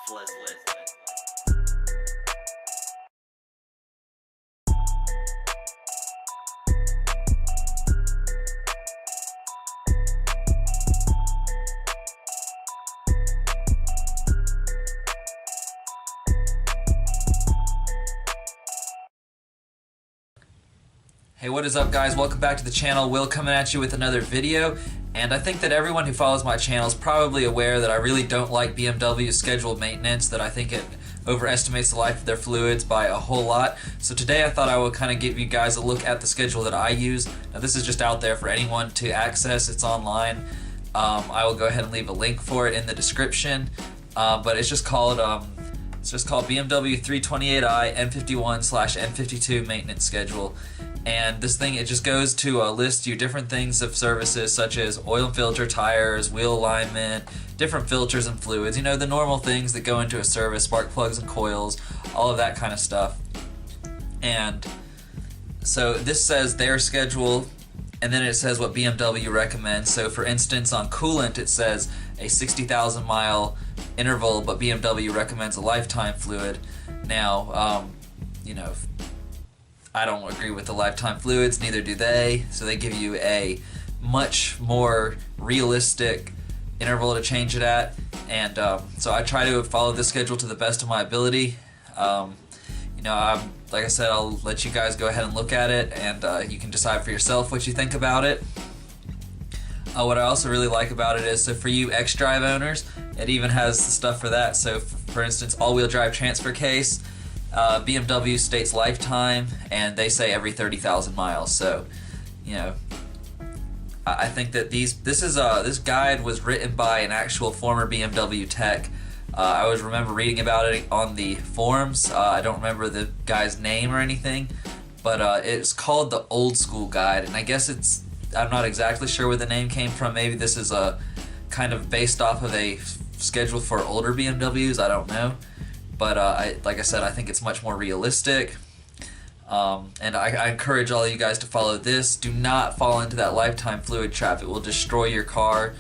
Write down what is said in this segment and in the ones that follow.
Hey, what is up guys? Welcome back to the channel. Will coming at you with another video, and I think that everyone who follows my channel is probably aware that I really don't like BMW's scheduled maintenance, that I think it overestimates the life of their fluids by a whole lot. So today I thought I would kind of give you guys a look at the schedule that I use. Now this is just out there for anyone to access. It's online. I will go ahead and leave a link for it in the description, but it's just called BMW 328i N51/N52 maintenance schedule. And this thing, it just goes to list you different things of services such as oil and filter, tires, wheel alignment, different filters and fluids, you know, the normal things that go into a service, spark plugs and coils, all of that kind of stuff. And so this says their schedule, and then it says what BMW recommends. So for instance, on coolant it says a 60,000 mile interval, but BMW recommends a lifetime fluid. Now, you know, I don't agree with the lifetime fluids, neither do they, so they give you a much more realistic interval to change it at, and so I try to follow this schedule to the best of my ability. You know, like I said, I'll let you guys go ahead and look at it, and you can decide for yourself what you think about it. What I also really like about it is, so for you X-Drive owners, it even has the stuff for that. So for instance, all-wheel drive transfer case, BMW states lifetime, and they say every 30,000 miles. So, you know, I think that this guide was written by an actual former BMW tech. I always remember reading about it on the forums. I don't remember the guy's name or anything, but it's called the Old School Guide, and I guess I'm not exactly sure where the name came from. Maybe this is a kind of based off of a schedule for older BMWs. I don't know. But like I said, I think it's much more realistic, and I encourage all of you guys to follow this. Do not fall into that lifetime fluid trap. It will destroy your car.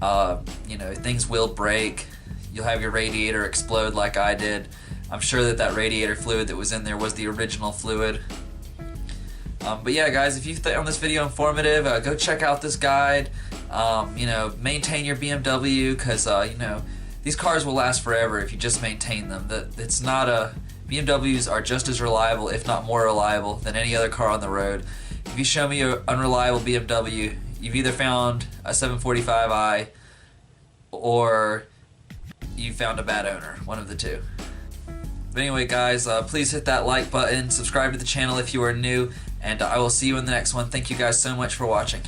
You know, things will break. You'll have your radiator explode like I did. I'm sure that radiator fluid that was in there was the original fluid. But yeah, guys, if you found this video informative, go check out this guide. You know, maintain your BMW, because you know, these cars will last forever if you just maintain them. BMWs are just as reliable, if not more reliable, than any other car on the road. If you show me an unreliable BMW, you've either found a 745i or you found a bad owner, one of the two. But anyway, guys, please hit that like button, subscribe to the channel if you are new, and I will see you in the next one. Thank you guys so much for watching.